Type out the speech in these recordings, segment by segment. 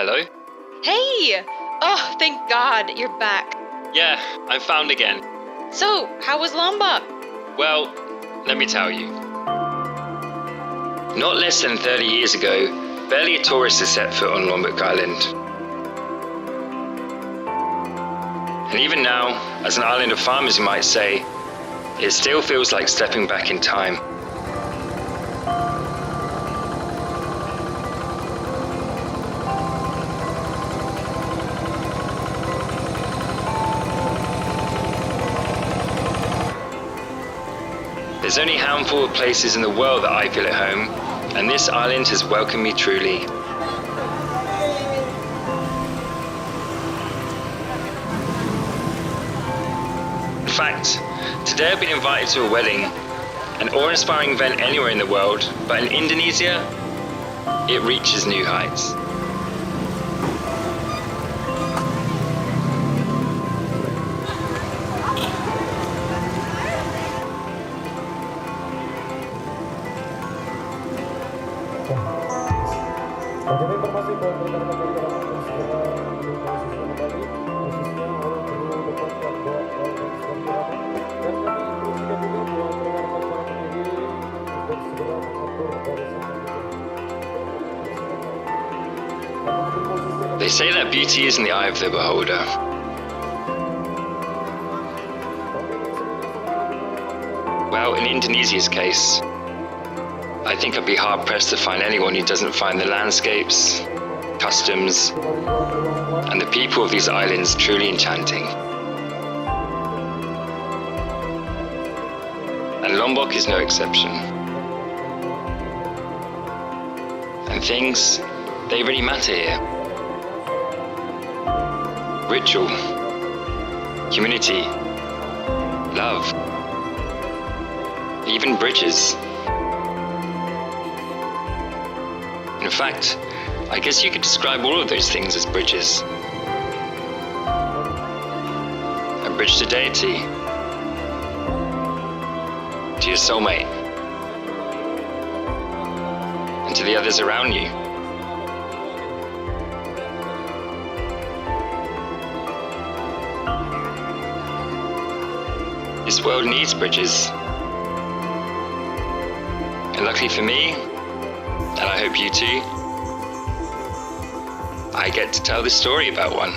Hello? Hey! Oh, thank God, you're back. Yeah, I'm found again. So, how was Lombok? Well, let me tell you. Not less than 30 years ago, barely a tourist has set foot on Lombok Island. And even now, as an island of farmers you might say, it still feels like stepping back in time. There's only a handful of places in the world that I feel at home, and this island has welcomed me truly. In fact, today I've been invited to a wedding, an awe-inspiring event anywhere in the world, but in Indonesia, it reaches new heights. They say that beauty is in the eye of the beholder. Well, in Indonesia's case, I think I'd be hard-pressed to find anyone who doesn't find the landscapes, customs, and the people of these islands truly enchanting. And Lombok is no exception. And things, they really matter here. Ritual, community, love, even bridges. In fact, I guess you could describe all of those things as bridges. A bridge to deity, to your soulmate, and to the others around you. This world needs bridges. And luckily for me, and I hope you too, I get to tell this story about one.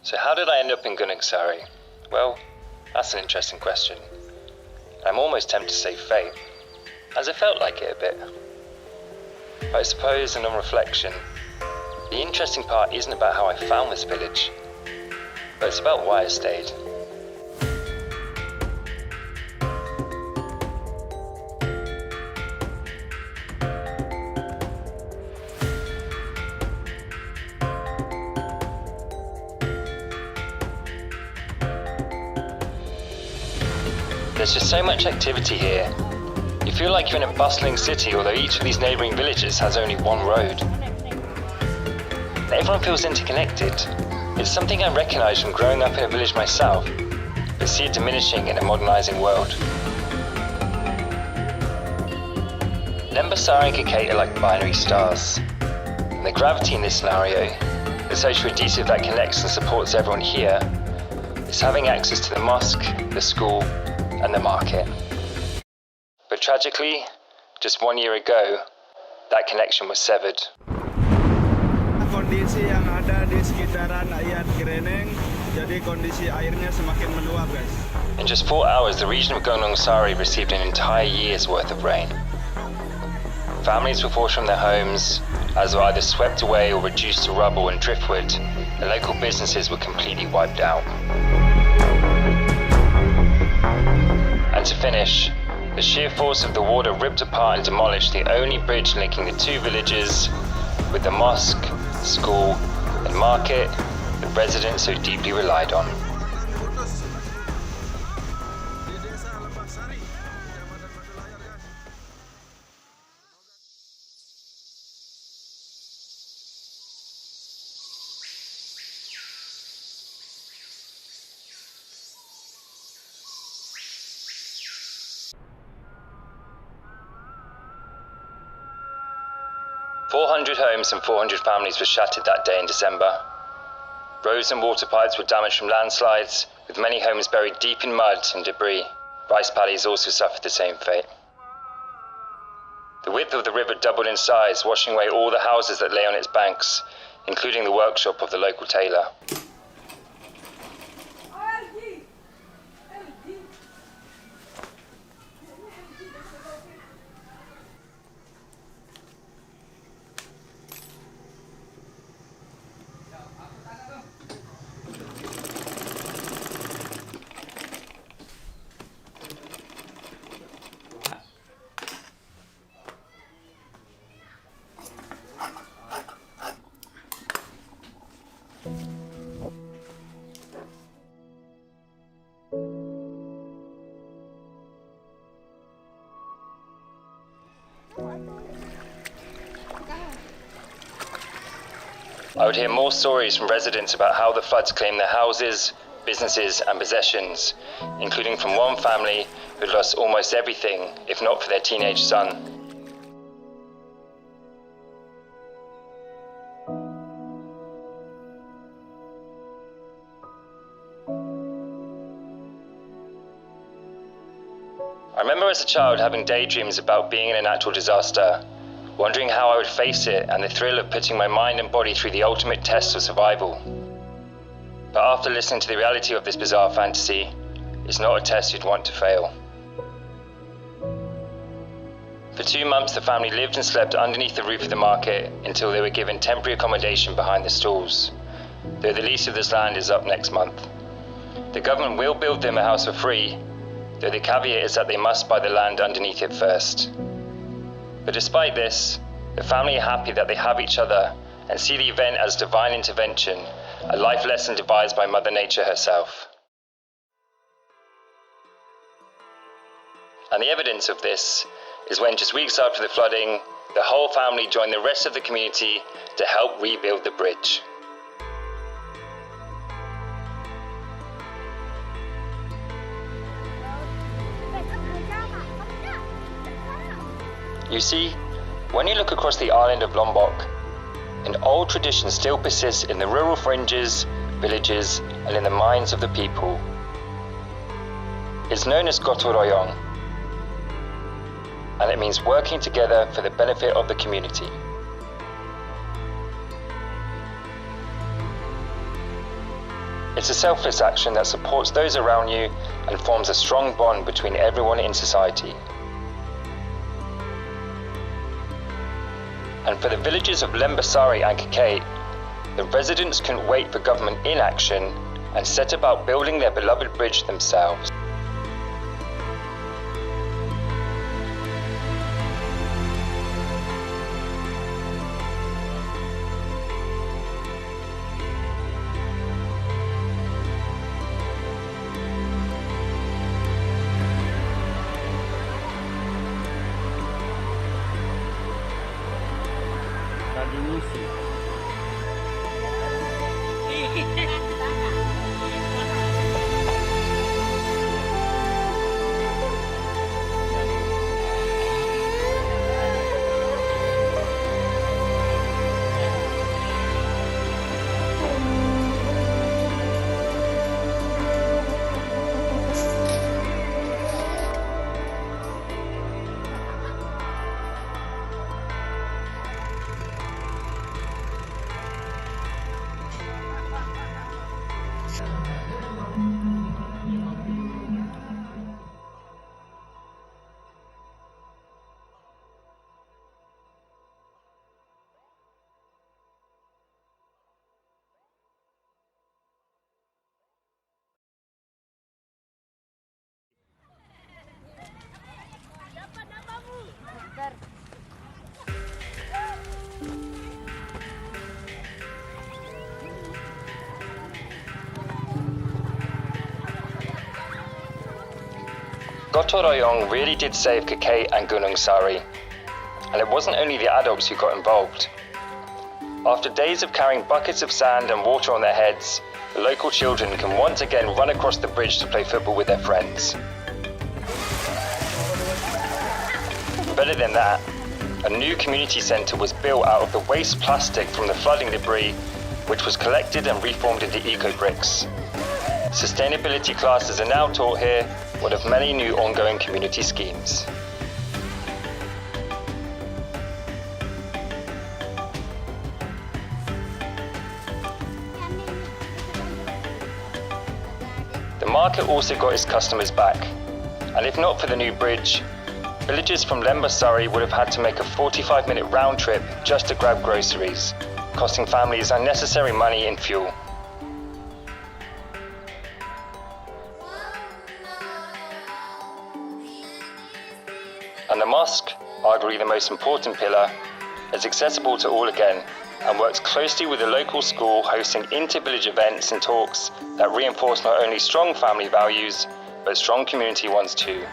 So how did I end up in Gunungsari? Well, that's an interesting question. I'm almost tempted to say fate, as it felt like it a bit. But I suppose, and on reflection, the interesting part isn't about how I found this village, but it's about why I stayed. There's just so much activity here. You feel like you're in a bustling city, although each of these neighbouring villages has only one road. Everyone feels interconnected. It's something I recognise from growing up in a village myself, but see it diminishing in a modernising world. Lembasari and Kakate are like binary stars. And the gravity in this scenario, the social adhesive that connects and supports everyone here, is having access to the mosque, the school, and the market. But tragically, just 1 year ago, that connection was severed. Kondisi yang ada di sekitaran Ayat Greneng, jadi kondisi airnya semakin meluap, guys. In just 4 hours, the region of Gunungsari received an entire year's worth of rain. Families were forced from their homes, as were either swept away or reduced to rubble and driftwood, and local businesses were completely wiped out. And to finish, the sheer force of the water ripped apart and demolished the only bridge linking the two villages with the mosque, school, and market the residents so deeply relied on. 400 homes and 400 families were shattered that day in December. Roads and water pipes were damaged from landslides, with many homes buried deep in mud and debris. Rice paddies also suffered the same fate. The width of the river doubled in size, washing away all the houses that lay on its banks, including the workshop of the local tailor. I would hear more stories from residents about how the floods claimed their houses, businesses and possessions, including from one family who lost almost everything, if not for their teenage son. I remember as a child having daydreams about being in a natural disaster, wondering how I would face it and the thrill of putting my mind and body through the ultimate test of survival. But after listening to the reality of this bizarre fantasy, it's not a test you'd want to fail. For 2 months, the family lived and slept underneath the roof of the market until they were given temporary accommodation behind the stalls, though the lease of this land is up next month. The government will build them a house for free, though the caveat is that they must buy the land underneath it first. But despite this, the family are happy that they have each other and see the event as divine intervention, a life lesson devised by Mother Nature herself. And the evidence of this is when, just weeks after the flooding, the whole family joined the rest of the community to help rebuild the bridge. You see, when you look across the island of Lombok, an old tradition still persists in the rural fringes, villages, and in the minds of the people. It's known as Gotong Royong, and it means working together for the benefit of the community. It's a selfless action that supports those around you and forms a strong bond between everyone in society. And for the villages of Gunungsari and Kerley, the residents couldn't wait for government inaction and set about building their beloved bridge themselves. Gotong Royong really did save Kerley and Gunungsari, and it wasn't only the adults who got involved. After days of carrying buckets of sand and water on their heads, the local children can once again run across the bridge to play football with their friends. Better than that, a new community centre was built out of the waste plastic from the flooding debris, which was collected and reformed into eco-bricks. Sustainability classes are now taught here, one of many new ongoing community schemes. The market also got its customers back, and if not for the new bridge, villagers from Gunungsari would have had to make a 45-minute round trip just to grab groceries, costing families unnecessary money in fuel. And the mosque, arguably the most important pillar, is accessible to all again and works closely with the local school, hosting inter-village events and talks that reinforce not only strong family values, but strong community ones too.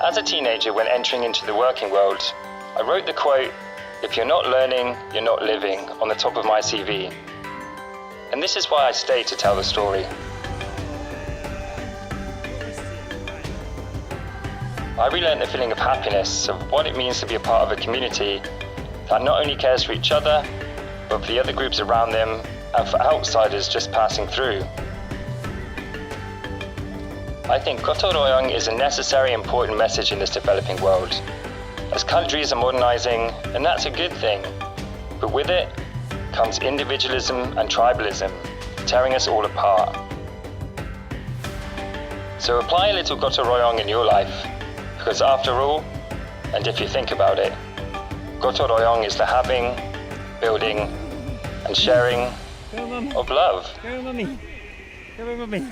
As a teenager, when entering into the working world, I wrote the quote, "If you're not learning, you're not living," on the top of my CV. And this is why I stayed to tell the story. I relearned the feeling of happiness, of what it means to be a part of a community that not only cares for each other, but for the other groups around them and for outsiders just passing through. I think Gotong Royong is a necessary, important message in this developing world, as countries are modernizing, and that's a good thing. But with it comes individualism and tribalism, tearing us all apart. So apply a little Gotong Royong in your life, because after all, and if you think about it, Gotong Royong is the having, building, and sharing of love. Come on, mommy.